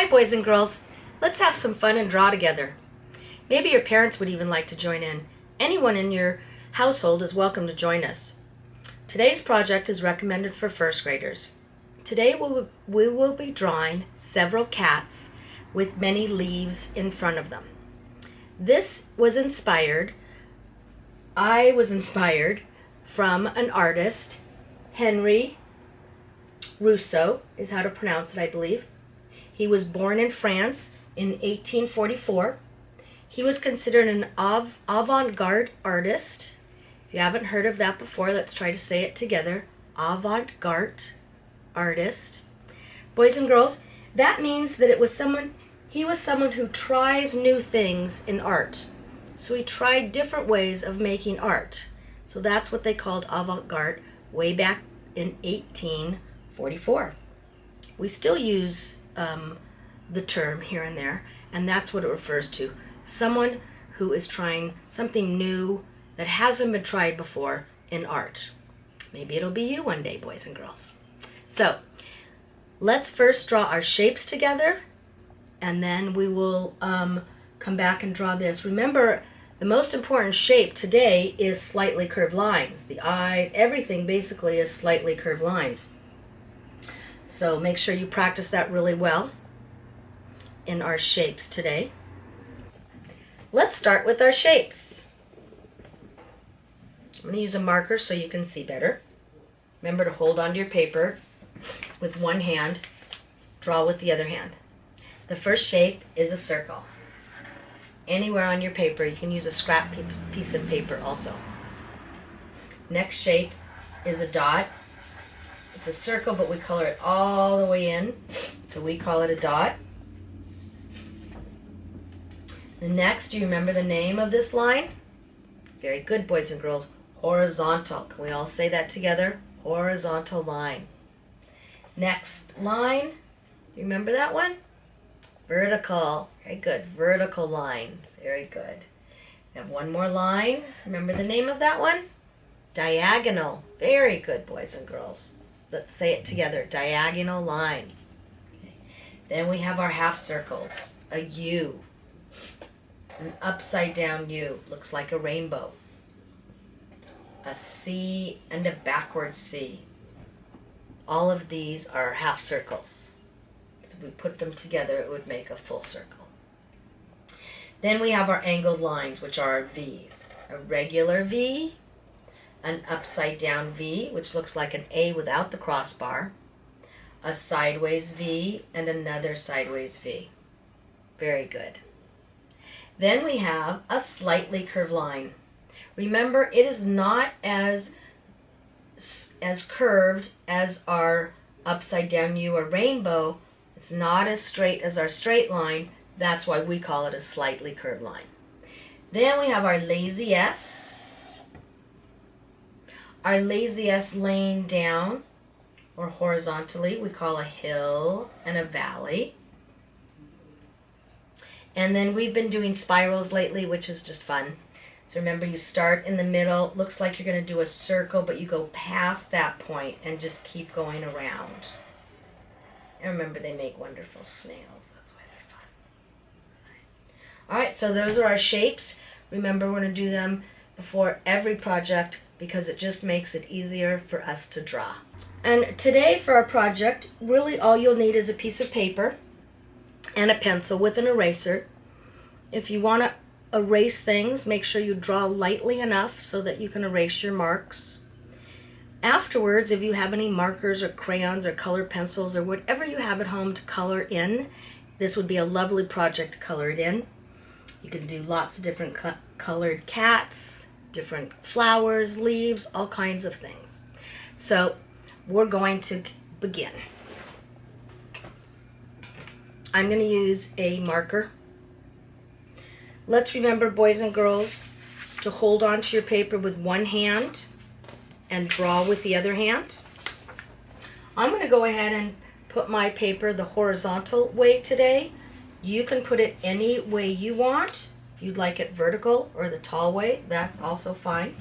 right, boys and girls, let's have some fun and draw together. Maybe your parents would even like to join in. Anyone in your household is welcome to join us. Today's project is recommended for first graders. Today we will be drawing several cats with many leaves in front of them. I was inspired from an artist, Henri. Rousseau is how to pronounce it, I believe. He was born in France in 1844. He was considered an avant-garde artist. If you haven't heard of that before, let's try to say it together. Avant-garde artist. Boys and girls, that means that he was someone who tries new things in art. So he tried different ways of making art. So that's what they called avant-garde way back in 1844. We still use the term here and there, and that's what it refers to. Someone who is trying something new that hasn't been tried before in art. Maybe it'll be you one day, boys and girls. So let's first draw our shapes together, and then we will come back and draw this. Remember, the most important shape today is slightly curved lines. The eyes, everything basically is slightly curved lines. So make sure you practice that really well in our shapes today. Let's start with our shapes. I'm going to use a marker so you can see better. Remember to hold onto your paper with one hand, draw with the other hand. The first shape is a circle. Anywhere on your paper, you can use a scrap piece of paper also. Next shape is a dot. It's a circle, but we color it all the way in, so we call it a dot. The next, do you remember the name of this line? Very good, boys and girls. Horizontal. Can we all say that together? Horizontal line. Next line, you remember that one? Vertical. Very good. Vertical line. Very good. We have one more line. Remember the name of that one? Diagonal. Very good, boys and girls. Let's say it together. Diagonal line. Okay. Then we have our half circles. A U. An upside down U. Looks like a rainbow. A C and a backward C. All of these are half circles. So if we put them together, it would make a full circle. Then we have our angled lines, which are our V's. A regular V, an upside down V, which looks like an A without the crossbar, a sideways V, and another sideways V. Very good. Then we have a slightly curved line. Remember, it is not as curved as our upside down U or rainbow. It's not as straight as our straight line. That's why we call it a slightly curved line. Then we have our lazy S. Our lazy S laying down or horizontally, we call a hill and a valley. And then we've been doing spirals lately, which is just fun. So remember, you start in the middle. Looks like you're going to do a circle, but you go past that point and just keep going around. And remember, they make wonderful snails. That's why they're fun. All right, so those are our shapes. Remember, we're going to do them before every project because it just makes it easier for us to draw. And today for our project, really all you'll need is a piece of paper and a pencil with an eraser. If you want to erase things, make sure you draw lightly enough so that you can erase your marks. Afterwards, if you have any markers or crayons or colored pencils or whatever you have at home to color in, this would be a lovely project to color it in. You can do lots of different colored cats, different flowers, leaves, all kinds of things. So we're going to begin. I'm going to use a marker. Let's remember, boys and girls, to hold onto your paper with one hand and draw with the other hand. I'm going to go ahead and put my paper the horizontal way today. You can put it any way you want. If you'd like it vertical or the tall way, that's also fine.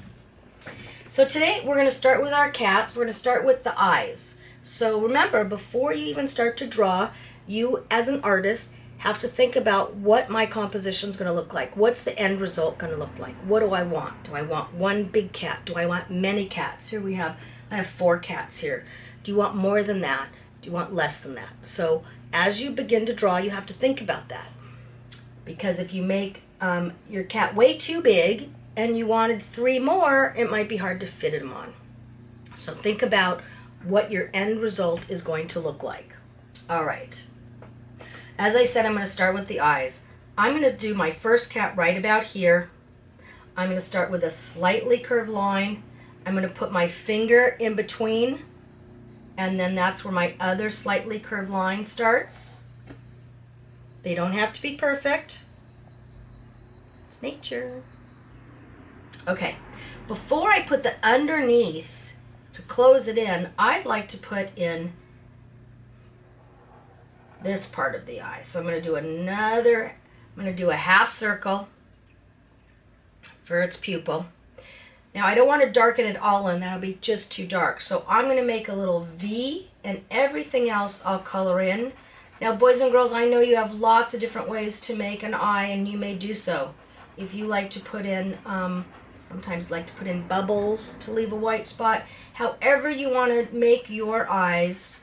So today we're going to start with our cats. We're going to start with the eyes. So remember, before you even start to draw, you as an artist have to think about what my composition is going to look like. What's the end result going to look like? What do I want? Do I want one big cat? Do I want many cats? Here I have 4 cats here. Do you want more than that? Do you want less than that? So as you begin to draw, you have to think about that. Because if you make your cat way too big and you wanted 3 more, it might be hard to fit them on. So think about what your end result is going to look like. All right. As I said, I'm going to start with the eyes. I'm going to do my first cat right about here. I'm going to start with a slightly curved line. I'm going to put my finger in between, and then that's where my other slightly curved line starts. They don't have to be perfect. It's nature. Okay, before I put the underneath to close it in, I'd like to put in this part of the eye. So I'm going to do a half circle for its pupil. Now I don't want to darken it all in, that'll be just too dark. So I'm going to make a little V, and everything else I'll color in. Now boys and girls, I know you have lots of different ways to make an eye, and you may do so. If you like to put in, sometimes like to put in bubbles to leave a white spot. However you want to make your eyes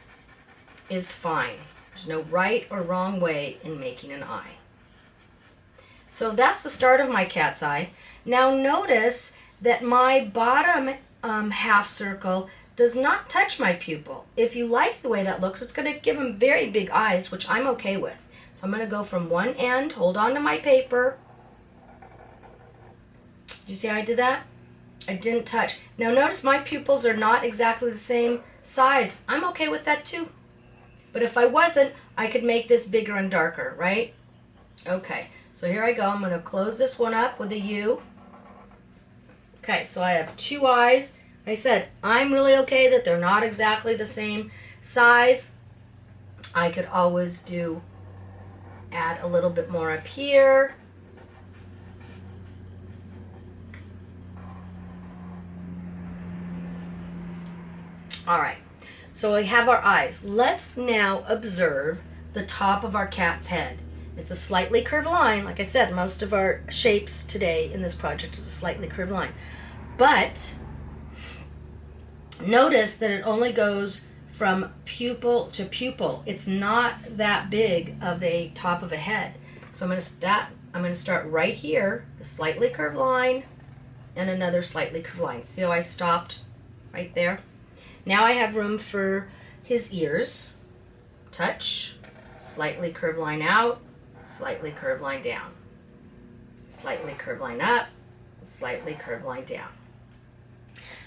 is fine. There's no right or wrong way in making an eye. So that's the start of my cat's eye. Now notice that my bottom half circle does not touch my pupil. If you like the way that looks, it's going to give him very big eyes, which I'm okay with. So I'm going to go from one end, hold on to my paper. Did you see how I did that? I didn't touch. Now notice my pupils are not exactly the same size. I'm okay with that too. But if I wasn't, I could make this bigger and darker, right? Okay, so here I go. I'm going to close this one up with a U. Okay, so I have 2 eyes. Like I said, I'm really okay that they're not exactly the same size. I could always add a little bit more up here. All right. So we have our eyes. Let's now observe the top of our cat's head. It's a slightly curved line. Like I said, most of our shapes today in this project is a slightly curved line. But notice that it only goes from pupil to pupil. It's not that big of a top of a head. So I'm going to start right here, the slightly curved line, and another slightly curved line. See how I stopped right there? Now I have room for his ears. Touch, slightly curved line out, slightly curved line down. Slightly curved line up, slightly curved line down.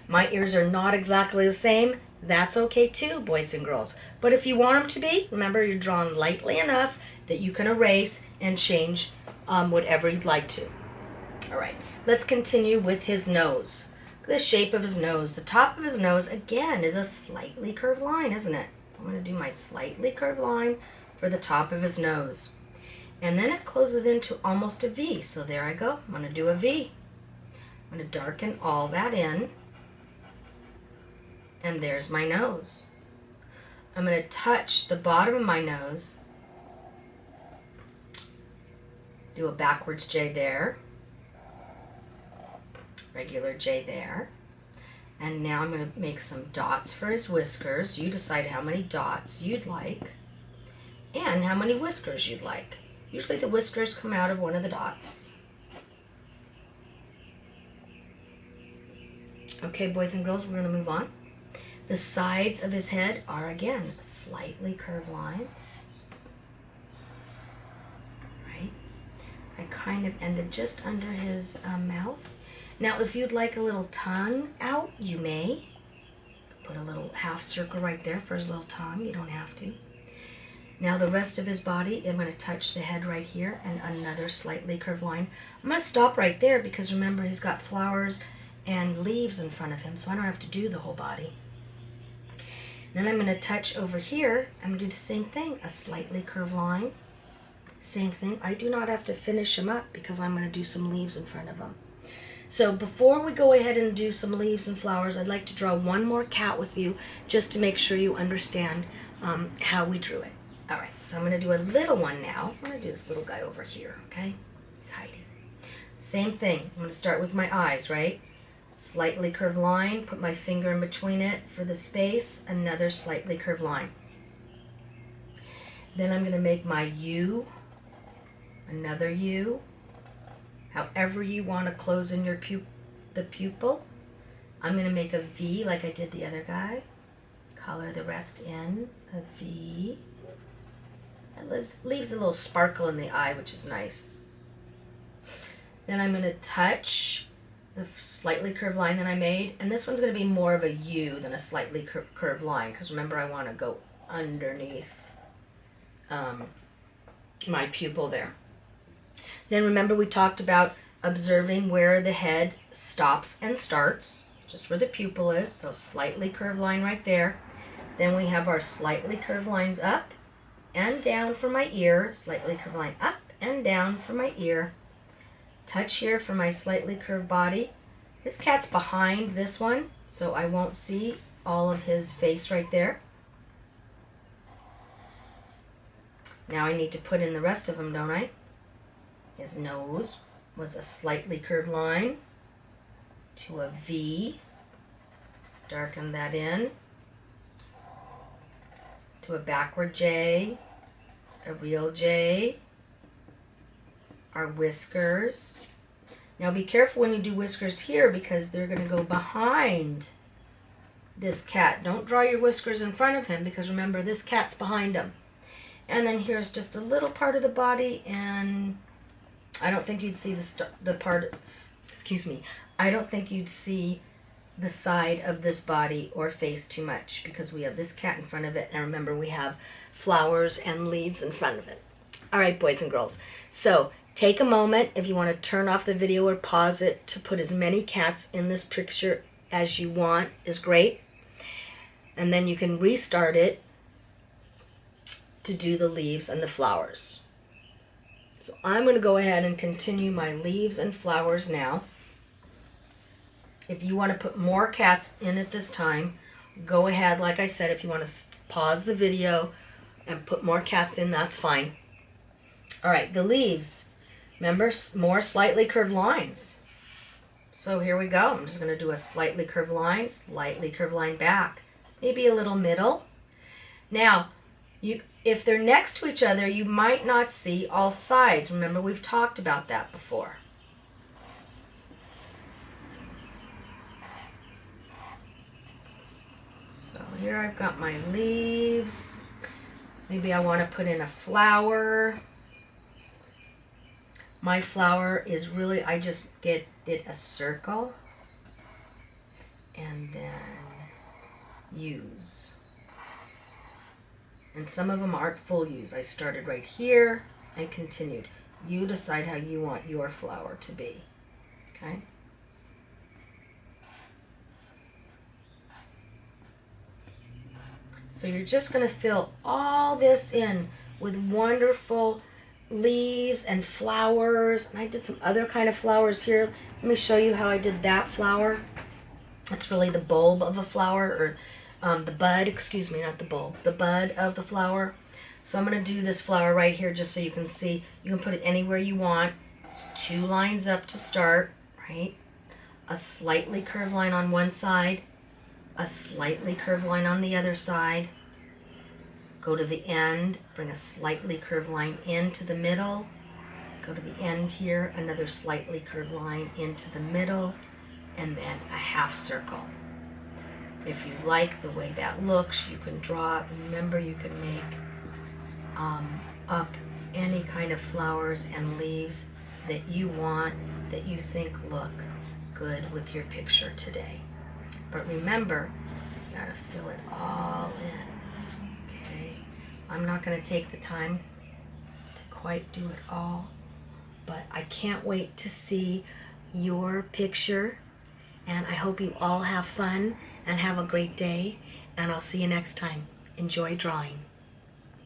My ears are not exactly the same. That's okay too, boys and girls. But if you want them to be, remember you're drawn lightly enough that you can erase and change whatever you'd like to. All right, let's continue with his nose. The shape of his nose. The top of his nose, again, is a slightly curved line, isn't it? I'm going to do my slightly curved line for the top of his nose. And then it closes into almost a V. So there I go. I'm going to do a V. I'm going to darken all that in. And there's my nose. I'm going to touch the bottom of my nose. Do a backwards J there. Regular J there. And now I'm going to make some dots for his whiskers. You decide how many dots you'd like and how many whiskers you'd like. Usually the whiskers come out of one of the dots. Okay, boys and girls, we're going to move on. The sides of his head are, again, slightly curved lines. Right? I kind of ended just under his mouth. Now, if you'd like a little tongue out, you may. Put a little half circle right there for his little tongue. You don't have to. Now, the rest of his body, I'm going to touch the head right here and another slightly curved line. I'm going to stop right there because remember, he's got flowers and leaves in front of him, so I don't have to do the whole body. Then I'm going to touch over here. I'm going to do the same thing, a slightly curved line. Same thing. I do not have to finish him up because I'm going to do some leaves in front of him. So before we go ahead and do some leaves and flowers, I'd like to draw one more cat with you just to make sure you understand how we drew it. All right, so I'm going to do a little one now. I'm going to do this little guy over here, okay? He's hiding. Same thing. I'm going to start with my eyes, right? Slightly curved line, put my finger in between it for the space, another slightly curved line. Then I'm going to make my U, another U. However you want to close in your the pupil. I'm going to make a V like I did the other guy. Color the rest in, a V. It leaves a little sparkle in the eye, which is nice. Then I'm going to touch the slightly curved line that I made, and this one's going to be more of a U than a slightly curved line, because remember I want to go underneath my pupil there. Then remember we talked about observing where the head stops and starts, just where the pupil is, so slightly curved line right there. Then we have our slightly curved lines up and down for my ear, slightly curved line up and down for my ear. Touch here for my slightly curved body. This cat's behind this one, so I won't see all of his face right there. Now I need to put in the rest of him, don't I? His nose was a slightly curved line to a V. Darken that in. To a backward J, a real J. Our whiskers. Now be careful when you do whiskers here because they're going to go behind this cat. Don't draw your whiskers in front of him because remember this cat's behind him. And then here's just a little part of the body, and I don't think you'd see the part, excuse me, I don't think you'd see the side of this body or face too much because we have this cat in front of it, and remember we have flowers and leaves in front of it. All right, boys and girls, so take a moment if you want to turn off the video or pause it to put as many cats in this picture as you want is great, and then you can restart it to do the leaves and the flowers. So I'm going to go ahead and continue my leaves and flowers now. If you want to put more cats in at this time, go ahead. Like I said, if you want to pause the video and put more cats in, that's fine. All right, the leaves. Remember, more slightly curved lines. So here we go. I'm just going to do a slightly curved line back. Maybe a little middle. Now, if they're next to each other, you might not see all sides. Remember, we've talked about that before. So here I've got my leaves. Maybe I want to put in a flower. My flower is really, I just did a circle and then U's. And some of them aren't full U's. I started right here and continued. You decide how you want your flower to be. Okay? So you're just going to fill all this in with wonderful leaves and flowers. And I did some other kind of flowers here. Let me show you how I did that flower. It's really the bulb of a flower, or the bud, excuse me, not the bulb, the bud of the flower. So I'm going to do this flower right here just so you can see. You can put it anywhere you want. It's 2 lines up to start, right? A slightly curved line on one side, a slightly curved line on the other side. Go to the end, bring a slightly curved line into the middle. Go to the end here, another slightly curved line into the middle, and then a half circle. If you like the way that looks, you can draw it. Remember, you can make up any kind of flowers and leaves that you want, that you think look good with your picture today. But remember, you gotta fill it all in, okay? I'm not gonna take the time to quite do it all, but I can't wait to see your picture, and I hope you all have fun and have a great day, and I'll see you next time. Enjoy drawing.